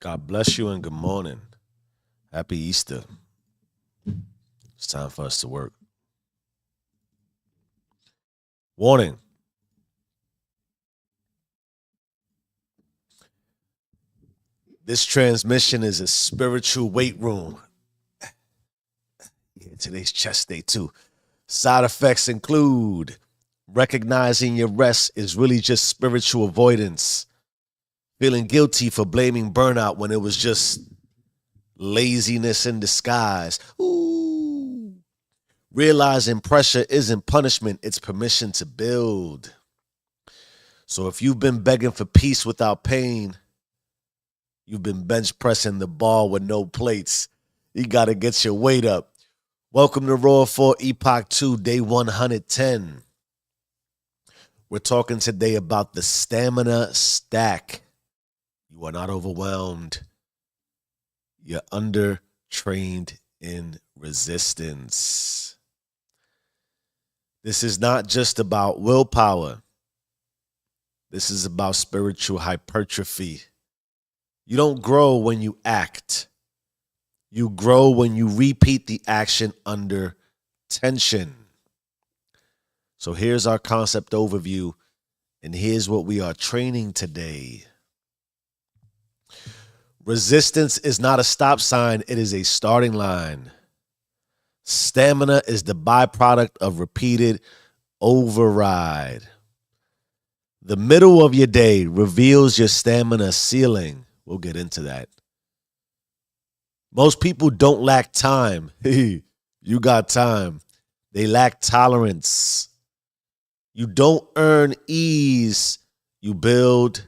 God bless you and good morning. Happy Easter. It's time for us to work. Warning. This transmission is a spiritual weight room. Yeah, today's chest day too. Side effects include recognizing your rest is really just spiritual avoidance. Feeling guilty for blaming burnout when it was just laziness in disguise. Ooh. Realizing pressure isn't punishment, it's permission to build. So if you've been begging for peace without pain, you've been bench pressing the bar with no plates. You got to get your weight up. Welcome to Raw for Epoch 2, day 110. We're talking today about the stamina stack. You are not overwhelmed. You're undertrained in resistance. This is not just about willpower. This is about spiritual hypertrophy. You don't grow when you act. You grow when you repeat the action under tension. So here's our concept overview, and here's what we are training today. Resistance is not a stop sign, it is a starting line. Stamina is the byproduct of repeated override. The middle of your day reveals your stamina ceiling. We'll get into that. Most people don't lack time. You got time. They lack tolerance. You don't earn ease. You build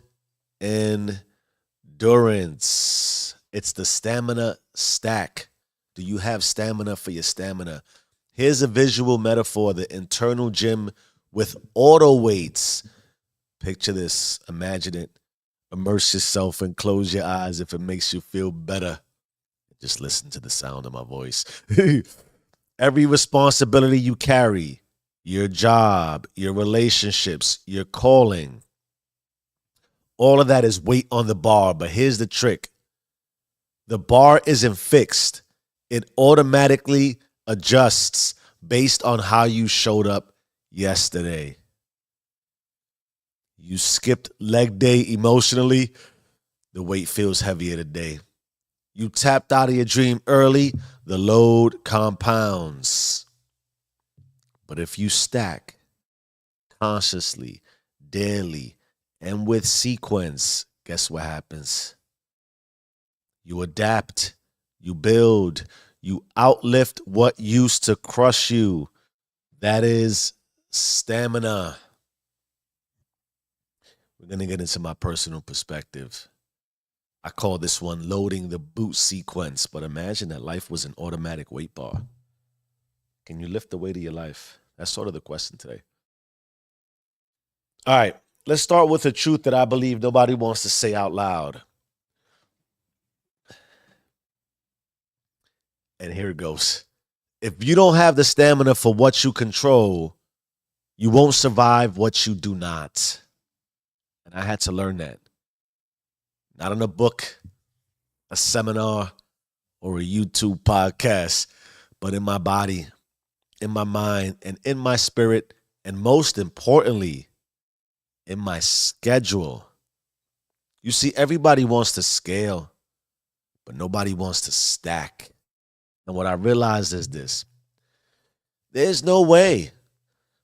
endurance. It's the stamina stack. Do you have stamina for your stamina? Here's a visual metaphor: the internal gym with auto weights. Picture this, imagine it. Immerse yourself and close your eyes if it makes you feel better. Just listen to the sound of my voice. Every responsibility you carry, your job, your relationships, your calling, all of that is weight on the bar. But here's the trick. The bar isn't fixed. It automatically adjusts based on how you showed up yesterday. You skipped leg day emotionally, the weight feels heavier today. You tapped out of your dream early, the load compounds. But if you stack consciously, daily, and with sequence, guess what happens? You adapt, you build, you outlift what used to crush you. That is stamina. We're going to get into my personal perspective. I call this one loading the boot sequence, but imagine that life was an automatic weight bar. Can you lift the weight of your life? That's sort of the question today. All right, let's start with a truth that I believe nobody wants to say out loud. And here it goes. If you don't have the stamina for what you control, you won't survive what you do not. And I had to learn that. Not in a book, a seminar, or a YouTube podcast, but in my body, in my mind, and in my spirit, and most importantly, in my schedule. You see, everybody wants to scale, but nobody wants to stack. And what I realized is this: there's no way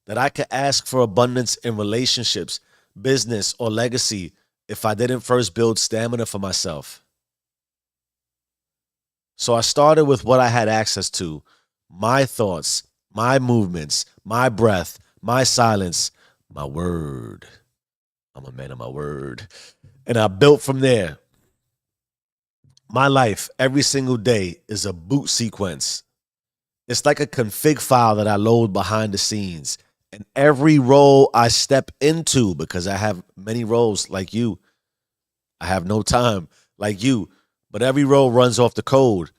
that I could ask for abundance in relationships, business, or legacy if I didn't first build stamina for myself. So I started with what I had access to: my thoughts, my movements, my breath, my silence, my word. I'm a man of my word. And I built from there. My life every single day is a boot sequence. It's like a config file that I load behind the scenes. And every role I step into, because I have many roles like you, I have no time like you, but every role runs off the code.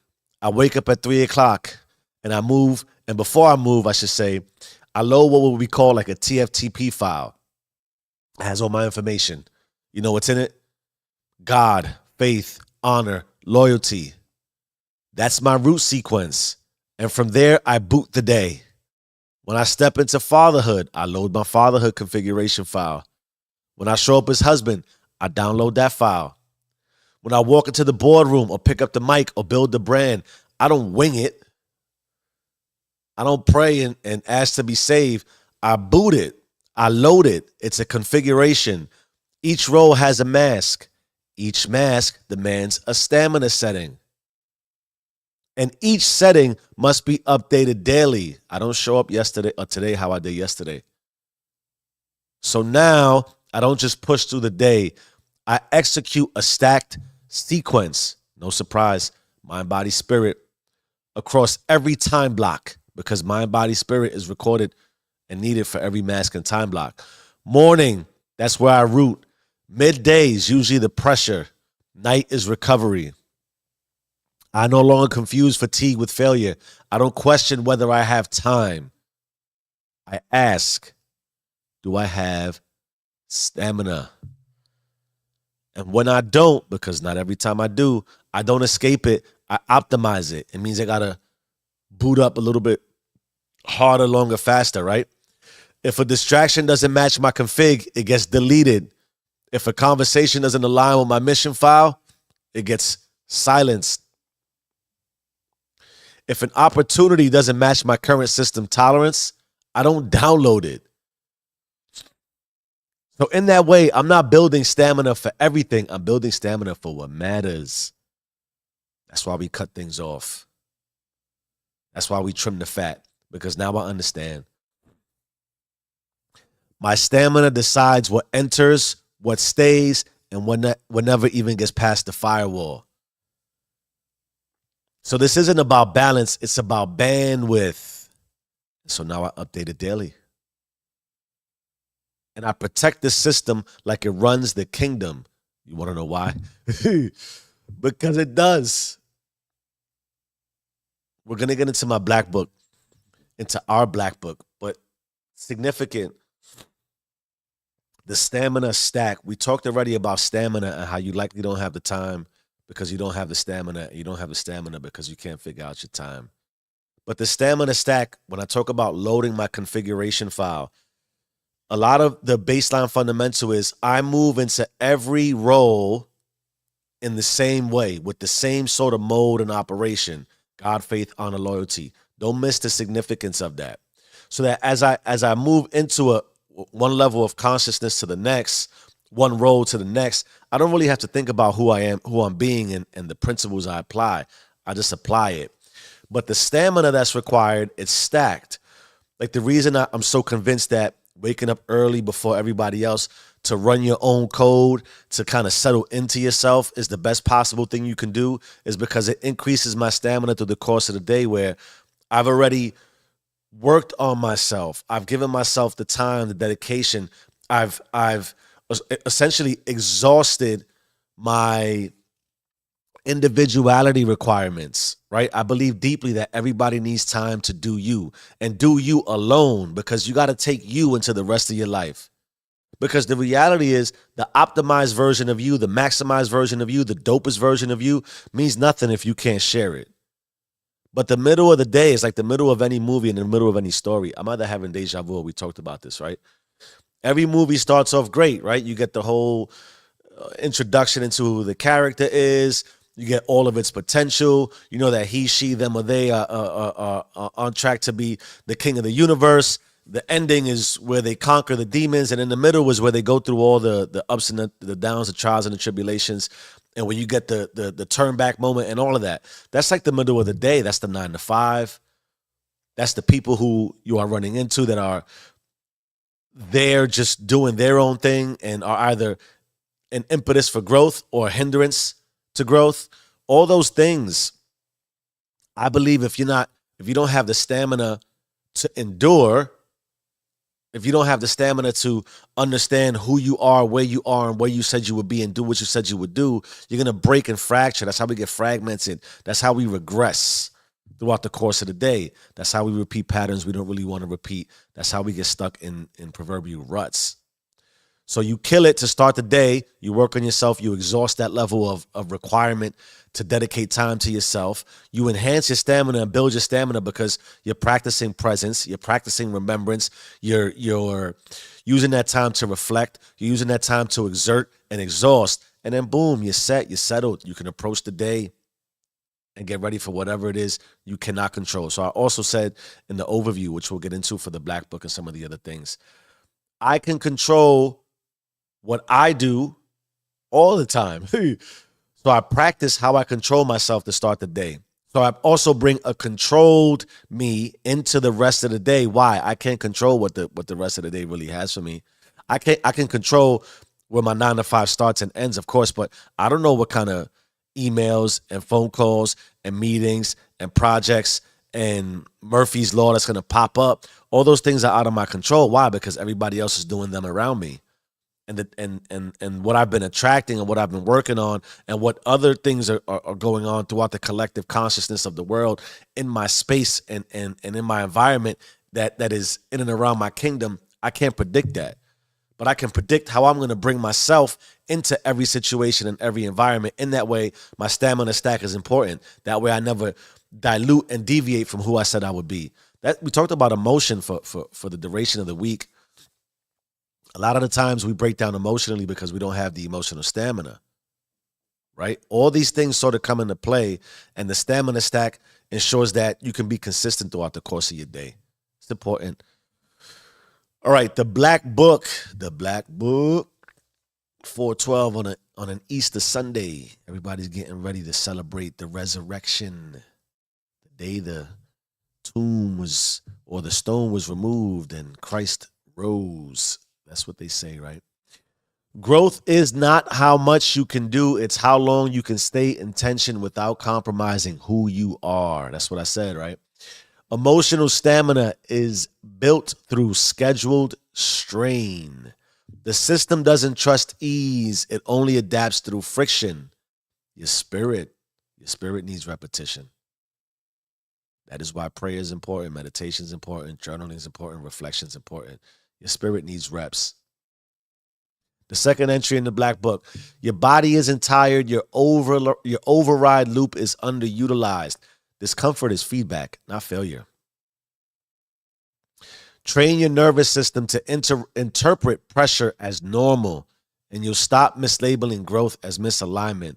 I wake up at 3 o'clock and I move. And before I move, I should say, I load what would we call like a TFTP file. It has all my information. You know what's in it? God, faith, honor, loyalty. That's my root sequence. And from there, I boot the day. When I step into fatherhood, I load my fatherhood configuration file. When I show up as husband, I download that file. When I walk into the boardroom or pick up the mic or build the brand, I don't wing it. I don't pray and ask to be saved. I boot it. I load it. It's a configuration. Each role has a mask. Each mask demands a stamina setting. And each setting must be updated daily. I don't show up yesterday or today how I did yesterday. So now I don't just push through the day. I execute a stacked sequence. No surprise. Mind, body, spirit across every time block, because mind, body, spirit is recorded and needed for every mask and time block. Morning, that's where I root. Midday is usually the pressure. Night is recovery. I no longer confuse fatigue with failure. I don't question whether I have time. I ask, do I have stamina? And when I don't, because not every time I do, I don't escape it. I optimize it. It means I got to boot up a little bit harder, longer, faster, right? If a distraction doesn't match my config, it gets deleted. If a conversation doesn't align with my mission file, it gets silenced. If an opportunity doesn't match my current system tolerance, I don't download it. So in that way, I'm not building stamina for everything. I'm building stamina for what matters. That's why we cut things off. That's why we trim the fat, because now I understand. My stamina decides what enters, what stays, and what never even gets past the firewall. So this isn't about balance. It's about bandwidth. So now I update it daily. And I protect the system like it runs the kingdom. You want to know why? Because it does. We're going to get into my black book, into our black book, but significant. The stamina stack. We talked already about stamina and how you likely don't have the time because you don't have the stamina. You don't have the stamina because you can't figure out your time. But the stamina stack, when I talk about loading my configuration file, a lot of the baseline fundamental is I move into every role in the same way, with the same sort of mode and operation. God, faith, honor, loyalty. Don't miss the significance of that. So that as I move into one level of consciousness to the next, one role to the next, I don't really have to think about who I am, who I'm being, and the principles I apply. I just apply it. But the stamina that's required, it's stacked. Like the reason I'm so convinced that waking up early before everybody else to run your own code, to kind of settle into yourself is the best possible thing you can do, is because it increases my stamina through the course of the day, where I've already worked on myself. I've given myself the time, the dedication. I've essentially exhausted my individuality requirements, right? I believe deeply that everybody needs time to do you, and do you alone, because you got to take you into the rest of your life. Because the reality is the optimized version of you, the maximized version of you, the dopest version of you means nothing if you can't share it. But the middle of the day is like the middle of any movie and the middle of any story. I'm either having deja vu, we talked about this, right? Every movie starts off great, right? You get the whole introduction into who the character is. You get all of its potential. You know that he, she, them, or they are on track to be the king of the universe. The ending is where they conquer the demons, and in the middle was where they go through all the ups and the downs, the trials and the tribulations. And when you get the turn back moment and all of that, that's like the middle of the day. That's the 9 to 5. That's the people who you are running into that are there just doing their own thing and are either an impetus for growth or a hindrance to growth. All those things, I believe if you don't have the stamina to endure, if you don't have the stamina to understand who you are, where you are, and where you said you would be, and do what you said you would do, you're going to break and fracture. That's how we get fragmented. That's how we regress throughout the course of the day. That's how we repeat patterns we don't really want to repeat. That's how we get stuck in proverbial ruts. So you kill it to start the day. You work on yourself. You exhaust that level of requirement to dedicate time to yourself. You enhance your stamina and build your stamina because you're practicing presence. You're practicing remembrance. You're using that time to reflect. You're using that time to exert and exhaust. And then boom, you're set. You're settled. You can approach the day and get ready for whatever it is you cannot control. So I also said in the overview, which we'll get into for the Black Book and some of the other things, I can control what I do all the time. So I practice how I control myself to start the day. So I also bring a controlled me into the rest of the day. Why? I can't control what the rest of the day really has for me. I can control where my 9 to 5 starts and ends, of course, but I don't know what kind of emails and phone calls and meetings and projects and Murphy's Law that's going to pop up. All those things are out of my control. Why? Because everybody else is doing them around me. And what I've been attracting and what I've been working on and what other things are going on throughout the collective consciousness of the world in my space and in my environment that is in and around my kingdom, I can't predict that. But I can predict how I'm going to bring myself into every situation and every environment. In that way, my stamina stack is important. That way I never dilute and deviate from who I said I would be. That we talked about emotion for the duration of the week. A lot of the times we break down emotionally because we don't have the emotional stamina, right? All these things sort of come into play, and the stamina stack ensures that you can be consistent throughout the course of your day. It's important. All right, the Black Book, 412 on an Easter Sunday. Everybody's getting ready to celebrate the resurrection, the day the tomb was, or the stone was removed and Christ rose. That's what they say, right? Growth is not how much you can do, it's how long you can stay in tension without compromising who you are. That's what I said, right? Emotional stamina is built through scheduled strain. The system doesn't trust ease, it only adapts through friction. Your spirit needs repetition. That is why prayer is important, meditation is important, journaling is important, reflection is important. Your spirit needs reps. The second entry in the Black Book, your body isn't tired, your override loop is underutilized. Discomfort is feedback, not failure. Train your nervous system to interpret pressure as normal, and you'll stop mislabeling growth as misalignment.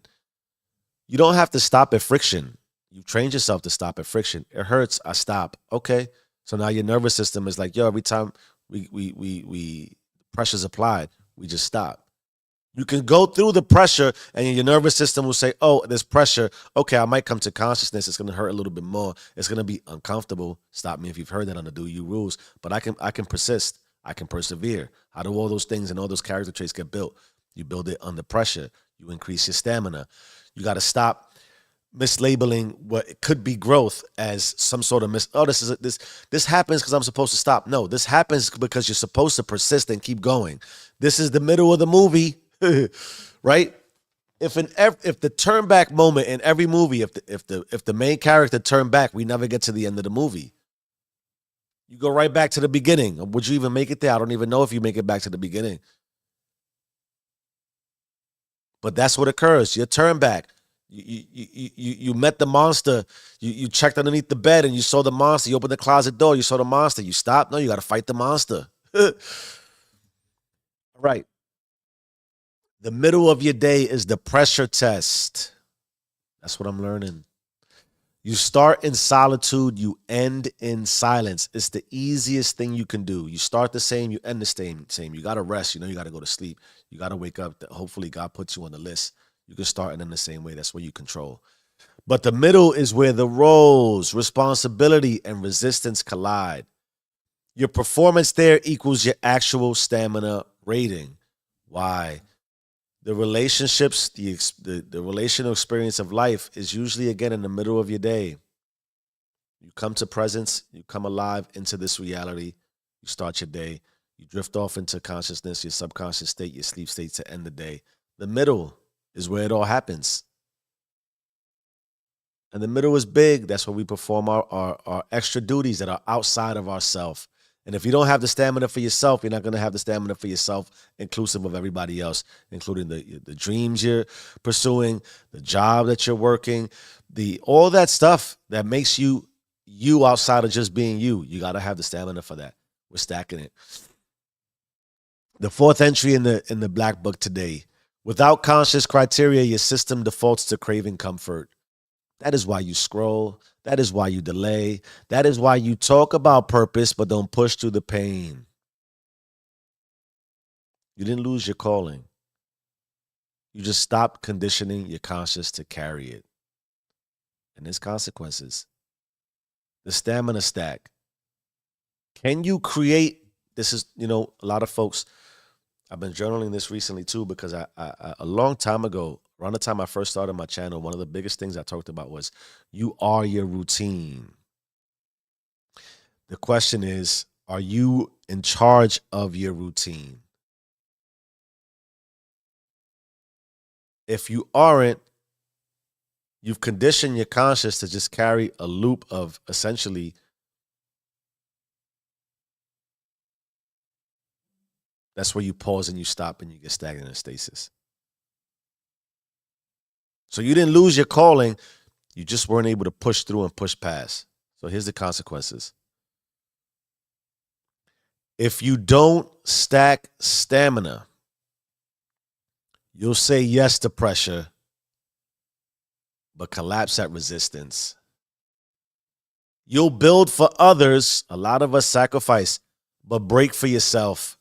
You don't have to stop at friction. You trained yourself to stop at friction. It hurts, I stop. Okay. So now your nervous system is like, yo, every time we pressure's applied, we just stop. You can go through the pressure and your nervous system will say, oh, there's pressure. Okay, I might come to consciousness. It's going to hurt a little bit more. It's going to be uncomfortable. Stop me if you've heard that on the Do You rules. But I can persist. I can persevere. How do all those things and all those character traits get built? You build it under pressure. You increase your stamina. You got to stop mislabeling what could be growth as some sort of this happens because I'm supposed to stop. No, this happens because you're supposed to persist and keep going. This is the middle of the movie. Right? If the turn back moment in every movie, if the main character turned back, we never get to the end of the movie. You go right back to the beginning. Would you even make it there? I don't even know if you make it back to the beginning. But that's what occurs. You turn back. You met the monster. You checked underneath the bed and you saw the monster. You opened the closet door. You saw the monster. You stopped. No, you got to fight the monster. All right. The middle of your day is the pressure test. That's what I'm learning. You start in solitude, you end in silence. It's the easiest thing you can do. You start the same, you end the same. You got to rest. You got to go to sleep. You got to wake up. Hopefully God puts you on the list. You can start and end the same way. That's where you control. But the middle is where the roles, responsibility, and resistance collide. Your performance there equals your actual stamina rating. Why? The relationships, the relational experience of life is usually, again, in the middle of your day. You come to presence, you come alive into this reality, you start your day, you drift off into consciousness, your subconscious state, your sleep state to end the day. The middle is where it all happens. And the middle is big. That's where we perform our extra duties that are outside of ourself. And if you don't have the stamina for yourself, you're not going to have the stamina for yourself, inclusive of everybody else, including the dreams you're pursuing, the job that you're working, all that stuff that makes you outside of just being you. You got to have the stamina for that. We're stacking it. The fourth entry in the Black Book today. Without conscious criteria, your system defaults to craving comfort. That is why you scroll. That is why you delay. That is why you talk about purpose but don't push through the pain. You didn't lose your calling. You just stopped conditioning your conscious to carry it. And there's consequences. The stamina stack. Can you create? This is, a lot of folks, I've been journaling this recently too, because I a long time ago, around the time I first started my channel, one of the biggest things I talked about was you are your routine. The question is, are you in charge of your routine? If you aren't, you've conditioned your conscious to just carry a loop of essentially that's where you pause and you stop and you get stagnant in stasis. So you didn't lose your calling. You just weren't able to push through and push past. So here's the consequences. If you don't stack stamina, you'll say yes to pressure, but collapse at resistance. You'll build for others. A lot of us sacrifice, but break for yourself.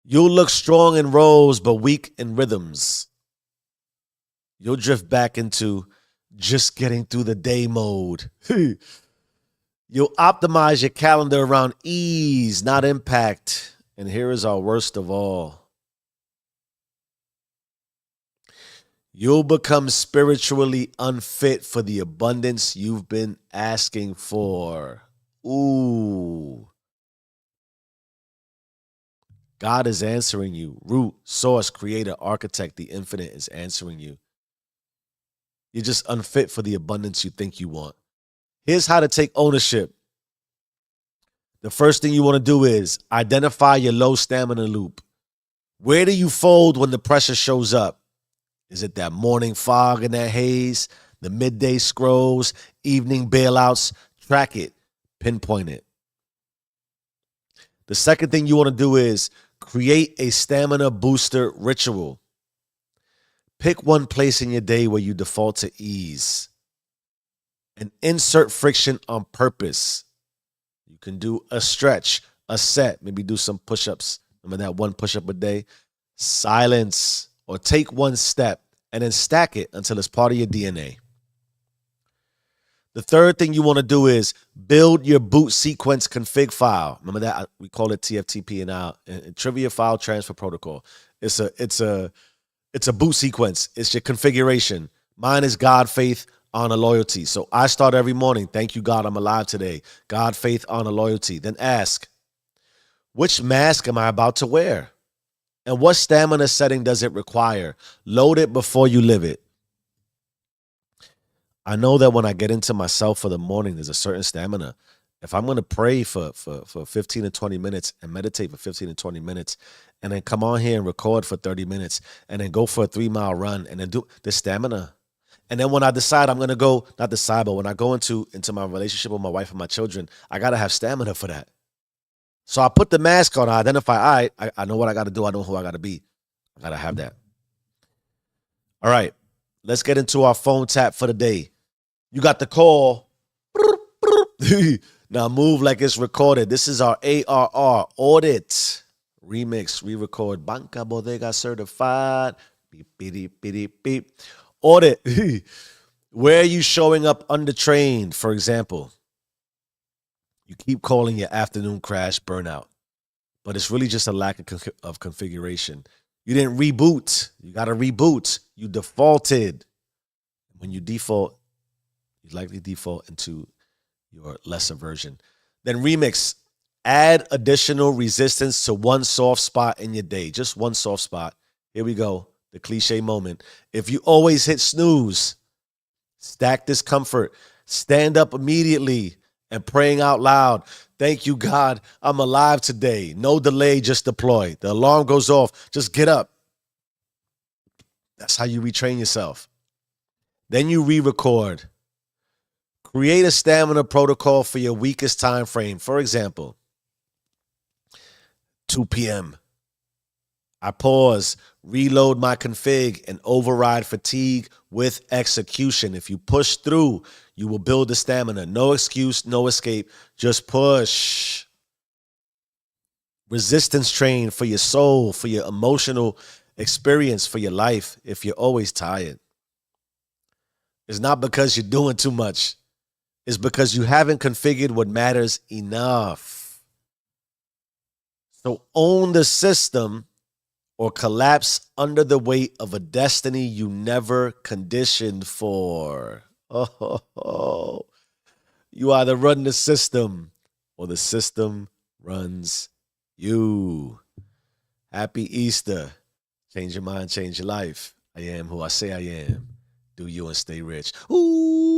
You'll look strong in roles, but weak in rhythms. You'll drift back into just getting through the day mode. You'll optimize your calendar around ease, not impact. And here is our worst of all. You'll become spiritually unfit for the abundance you've been asking for. Ooh. God is answering you. Root, source, creator, architect, the infinite is answering you. You're just unfit for the abundance you think you want. Here's how to take ownership. The first thing you want to do is identify your low stamina loop. Where do you fold when the pressure shows up? Is it that morning fog and that haze, the midday scrolls, evening bailouts? Track it, pinpoint it. The second thing you want to do is create a stamina booster ritual. Pick one place in your day where you default to ease and insert friction on purpose. You can do a stretch, a set, maybe do some push-ups. Remember that one push-up a day? Silence, or take one step and then stack it until it's part of your DNA. The third thing you want to do is build your boot sequence config file. Remember that? We call it TFTP in our Trivia File Transfer Protocol. It's a boot sequence. It's your configuration. Mine is God, faith, honor, loyalty. So I start every morning. Thank you, God, I'm alive today. God, faith, honor, loyalty. Then ask, which mask am I about to wear? And what stamina setting does it require? Load it before you live it. I know that when I get into myself for the morning, there's a certain stamina. If I'm going to pray for 15 to 20 minutes and meditate for 15 to 20 minutes and then come on here and record for 30 minutes and then go for a 3-mile run and then do the stamina. And then when I decide I'm going to go, not decide, but when I go into my relationship with my wife and my children, I got to have stamina for that. So I put the mask on, I identify, all right, I know what I got to do. I know who I got to be. I got to have that. All right, let's get into our phone tap for the day. You got the call. Now move like it's recorded. This is our ARR audit remix, re-record. Banca Bodega certified. Beep, beep, beep, beep. Audit. Where are you showing up undertrained? For example, you keep calling your afternoon crash burnout, but it's really just a lack of configuration. You didn't reboot. You got to reboot. You defaulted. When you default, you likely default into your lesser version. Then remix. Add additional resistance to one soft spot in your day. Just one soft spot. Here we go. The cliche moment. If you always hit snooze, stack discomfort. Stand up immediately and praying out loud. Thank you, God. I'm alive today. No delay, just deploy. The alarm goes off. Just get up. That's how you retrain yourself. Then you re-record. Create a stamina protocol for your weakest time frame. For example, 2 p.m. I pause, reload my config, and override fatigue with execution. If you push through, you will build the stamina. No excuse, no escape. Just push. Resistance train for your soul, for your emotional experience, for your life if you're always tired. It's not because you're doing too much. It's because you haven't configured what matters enough. So own the system or collapse under the weight of a destiny you never conditioned for. Oh, you either run the system or the system runs you. Happy Easter. Change your mind, change your life. I am who I say I am. Do you and stay rich. Ooh.